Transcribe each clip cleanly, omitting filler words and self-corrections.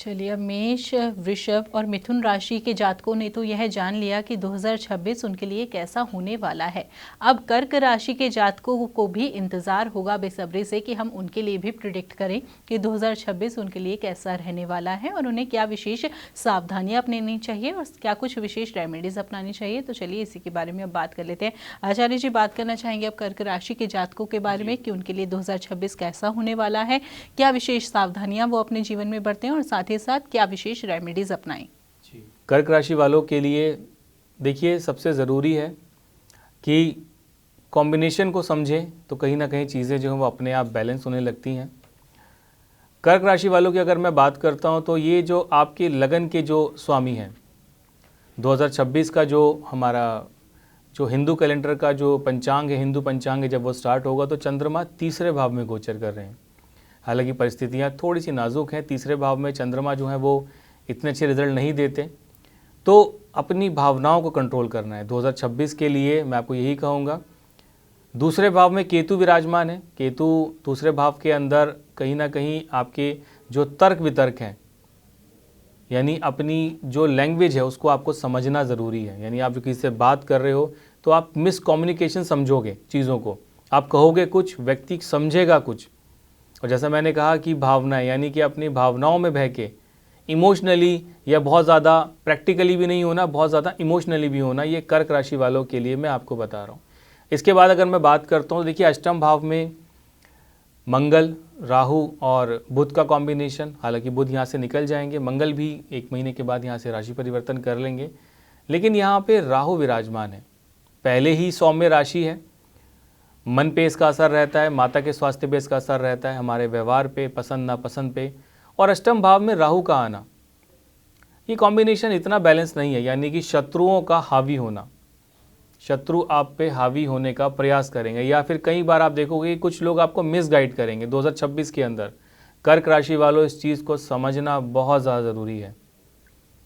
चलिए, अब मेष, वृषभ और मिथुन राशि के जातकों ने तो यह जान लिया कि 2026 उनके लिए कैसा होने वाला है। अब कर्क राशि के जातकों को भी इंतजार होगा बेसब्री से कि हम उनके लिए भी प्रिडिक्ट करें कि 2026 उनके लिए कैसा रहने वाला है और उन्हें क्या विशेष सावधानियां अपनानी चाहिए और क्या कुछ विशेष रेमेडीज अपनानी चाहिए। तो चलिए इसी के बारे में अब बात कर लेते हैं। आचार्य जी, बात करना चाहेंगे अब कर्क राशि के जातकों के बारे में कि उनके लिए 2026 कैसा होने वाला है, क्या विशेष सावधानियां वो अपने जीवन में बरतें और साथ ही साथ क्या विशेष रेमेडीज अपनाएं। कर्क राशि वालों के लिए देखिए, सबसे ज़रूरी है कि कॉम्बिनेशन को समझें तो कहीं ना कहीं चीज़ें जो हैं वो अपने आप बैलेंस होने लगती हैं। कर्क राशि वालों की अगर मैं बात करता हूं तो ये जो आपके लगन के जो स्वामी हैं, 2026 का जो हमारा जो हिंदू कैलेंडर का जो पंचांग है, हिंदू पंचांग है, जब वो स्टार्ट होगा तो चंद्रमा तीसरे भाव में गोचर कर रहे हैं। हालांकि परिस्थितियां थोड़ी सी नाजुक हैं, तीसरे भाव में चंद्रमा जो है वो इतने अच्छे रिजल्ट नहीं देते, तो अपनी भावनाओं को कंट्रोल करना है 2026 के लिए। मैं आपको यही कहूँगा। दूसरे भाव में केतु विराजमान है। केतु दूसरे भाव के अंदर कहीं ना कहीं आपके जो तर्क वितर्क हैं, यानी अपनी जो लैंग्वेज है उसको आपको समझना ज़रूरी है। यानी आप जो किसी से बात कर रहे हो तो आप मिस कम्युनिकेशन समझोगे चीज़ों को, आप कहोगे कुछ, व्यक्ति समझेगा कुछ। और जैसा मैंने कहा कि भावनाएं, यानी कि अपनी भावनाओं में बह के इमोशनली या बहुत ज़्यादा प्रैक्टिकली भी नहीं होना, बहुत ज़्यादा इमोशनली भी होना, ये कर्क राशि वालों के लिए मैं आपको बता रहा हूँ। इसके बाद अगर मैं बात करता हूँ, देखिए अष्टम भाव में मंगल, राहु और बुध का कॉम्बिनेशन। हालांकि बुध यहाँ से निकल जाएंगे, मंगल भी 1 महीने के बाद यहाँ से राशि परिवर्तन कर लेंगे, लेकिन यहाँ पे राहु विराजमान है। पहले ही सौम्य राशि है, मन पे इसका असर रहता है, माता के स्वास्थ्य पे इसका असर रहता है, हमारे व्यवहार पे, पसंद नापसंद पे। और अष्टम भाव में राहु का आना, ये कॉम्बिनेशन इतना बैलेंस नहीं है। यानी कि शत्रुओं का हावी होना, शत्रु आप पे हावी होने का प्रयास करेंगे, या फिर कई बार आप देखोगे कि कुछ लोग आपको मिसगाइड करेंगे 2026 के अंदर। कर्क राशि वालों, इस चीज़ को समझना बहुत ज़्यादा ज़रूरी है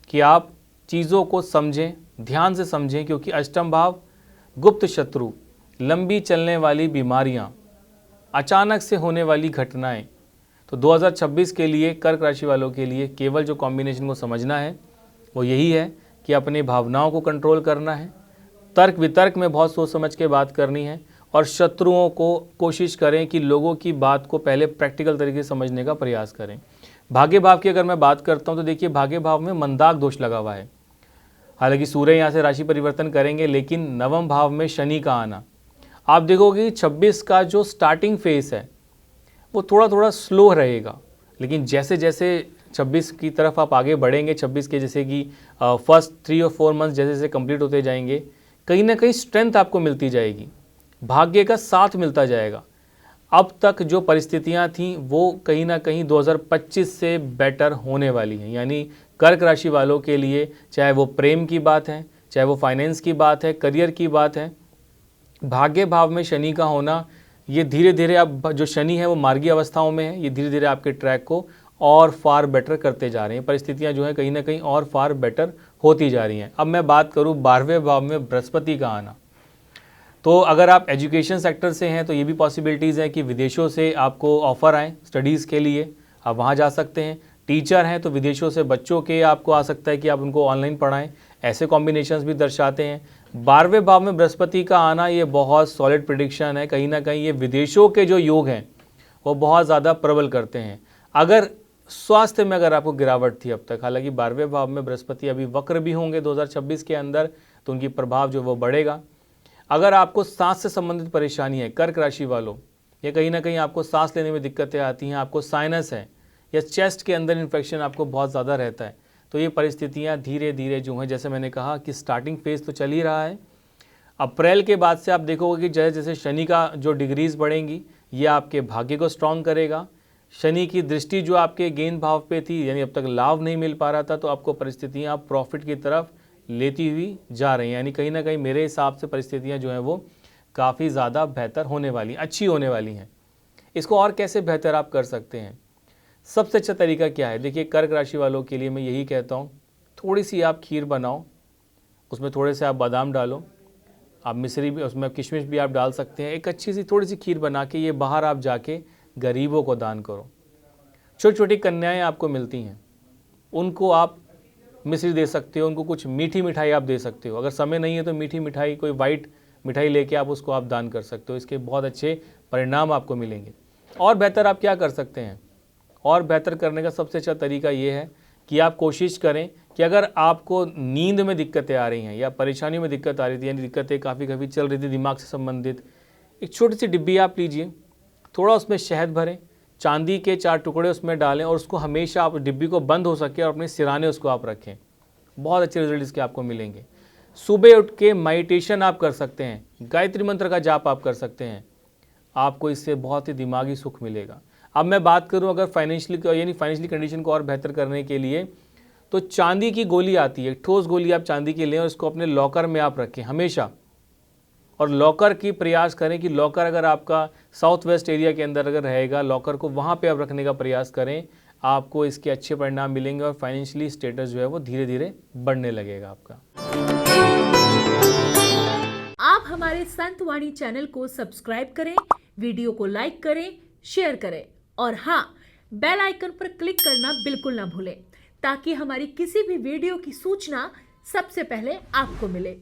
कि आप चीज़ों को समझें, ध्यान से समझें, क्योंकि अष्टम भाव गुप्त शत्रु, लंबी चलने वाली बीमारियां, अचानक से होने वाली घटनाएं। तो 2026 के लिए कर्क राशि वालों के लिए केवल जो कॉम्बिनेशन को समझना है वो यही है कि अपनी भावनाओं को कंट्रोल करना है, तर्क वितर्क में बहुत सोच समझ के बात करनी है, और शत्रुओं को कोशिश करें कि लोगों की बात को पहले प्रैक्टिकल तरीके से समझने का प्रयास करें। भाग्य भाव की अगर मैं बात करता हूँ तो देखिए, भाग्य भाव में मंदाक दोष लगा हुआ है। हालांकि सूर्य यहाँ से राशि परिवर्तन करेंगे, लेकिन नवम भाव में शनि का आना, आप देखोगे कि 26 का जो स्टार्टिंग फेस है वो थोड़ा थोड़ा स्लो रहेगा, लेकिन जैसे जैसे 26 की तरफ आप आगे बढ़ेंगे, 26 के जैसे कि फर्स्ट 3 और 4 मंथ्स जैसे जैसे कंप्लीट होते जाएंगे, कहीं ना कहीं स्ट्रेंथ आपको मिलती जाएगी, भाग्य का साथ मिलता जाएगा। अब तक जो परिस्थितियां थीं वो कहीं ना कहीं 2025 से बेटर होने वाली हैं। यानी कर्क राशि वालों के लिए, चाहे वो प्रेम की बात है, चाहे वो फाइनेंस की बात है, करियर की बात है, भाग्य भाव में शनि का होना, ये धीरे धीरे अब जो शनि है वो मार्गी अवस्थाओं में है, ये धीरे धीरे आपके ट्रैक को और फार बेटर करते जा रहे हैं। परिस्थितियां जो है कहीं ना कहीं और फार बेटर होती जा रही हैं। अब मैं बात करूं 12वें भाव में बृहस्पति का आना, तो अगर आप एजुकेशन सेक्टर से हैं तो ये भी पॉसिबिलिटीज़ हैं कि विदेशों से आपको ऑफ़र आए स्टडीज़ के लिए, आप वहाँ जा सकते हैं। टीचर हैं तो विदेशों से बच्चों के आपको आ सकता है कि आप उनको ऑनलाइन पढ़ाएं, ऐसे कॉम्बिनेशंस भी दर्शाते हैं। 12वें भाव में बृहस्पति का आना, ये बहुत सॉलिड प्रिडिक्शन है। कहीं ना कहीं ये विदेशों के जो योग हैं वो बहुत ज़्यादा प्रबल करते हैं। अगर स्वास्थ्य में अगर आपको गिरावट थी अब तक, हालांकि 12वें भाव में बृहस्पति अभी वक्र भी होंगे 2026 के अंदर, तो उनकी प्रभाव जो वो बढ़ेगा। अगर आपको सांस से संबंधित परेशानी है कर्क राशि वालों, या कहीं ना कहीं आपको सांस लेने में दिक्कतें आती हैं, आपको साइनस है या चेस्ट के अंदर इन्फेक्शन आपको बहुत ज़्यादा रहता है, तो ये परिस्थितियां धीरे धीरे जो हैं, जैसे मैंने कहा कि स्टार्टिंग फेज़ तो चल ही रहा है, अप्रैल के बाद से आप देखोगे कि जैसे जैसे शनि का जो डिग्रीज़ बढ़ेंगी ये आपके भाग्य को स्ट्रॉन्ग करेगा। शनि की दृष्टि जो आपके गेंद भाव पे थी, यानी अब तक लाभ नहीं मिल पा रहा था, तो आपको परिस्थितियाँ प्रॉफिट की तरफ लेती हुई जा रही हैं। यानी कहीं ना कहीं मेरे हिसाब से परिस्थितियाँ जो हैं वो काफ़ी ज़्यादा बेहतर होने वाली, अच्छी होने वाली हैं। इसको और कैसे बेहतर आप कर सकते हैं, सबसे अच्छा तरीका क्या है? देखिए, कर्क राशि वालों के लिए मैं यही कहता हूँ, थोड़ी सी आप खीर बनाओ, उसमें थोड़े से आप बादाम डालो, आप मिश्री भी, उसमें किशमिश भी आप डाल सकते हैं। एक अच्छी सी थोड़ी सी खीर बना के ये बाहर आप जाके गरीबों को दान करो। छोटी छोटी कन्याएं आपको मिलती हैं, उनको आप मिश्री दे सकते हो, उनको कुछ मीठी मिठाई आप दे सकते हो। अगर समय नहीं है तो मीठी मिठाई, कोई वाइट मिठाई लेके आप उसको आप दान कर सकते हो। इसके बहुत अच्छे परिणाम आपको मिलेंगे। और बेहतर आप क्या कर सकते हैं? और बेहतर करने का सबसे अच्छा तरीका ये है कि आप कोशिश करें कि अगर आपको नींद में दिक्कतें आ रही हैं या परेशानियों में दिक्कत आ रही थी, यानी दिक्कतें काफ़ी कभी चल रही थी दिमाग से संबंधित, एक छोटी सी डिब्बी आप लीजिए, थोड़ा उसमें शहद भरें, चांदी के 4 टुकड़े उसमें डालें और उसको हमेशा आप डिब्बी को बंद हो सके और अपने सिराने उसको आप रखें। बहुत अच्छे रिजल्ट इसके आपको मिलेंगे। सुबह उठ के मेडिटेशन आप कर सकते हैं, गायत्री मंत्र का जाप आप कर सकते हैं, आपको इससे बहुत ही दिमागी सुख मिलेगा। अब मैं बात करूं अगर फाइनेंशियली कंडीशन को और बेहतर करने के लिए, तो चांदी की गोली आती है, ठोस गोली आप चांदी की लें और इसको अपने लॉकर में आप रखें हमेशा। और लॉकर की प्रयास करें कि लॉकर अगर आपका साउथ वेस्ट एरिया के अंदर अगर रहेगा, लॉकर को वहाँ पे आप रखने का प्रयास करें, आपको इसके अच्छे परिणाम मिलेंगे और फाइनेंशियली स्टेटस जो है वो धीरे धीरे बढ़ने लगेगा आपका। आप हमारे संतवाणी चैनल को सब्सक्राइब करें, वीडियो को लाइक करें, शेयर करें और हाँ, बेल आइकन पर क्लिक करना बिल्कुल ना भूलें ताकि हमारी किसी भी वीडियो की सूचना सबसे पहले आपको मिले।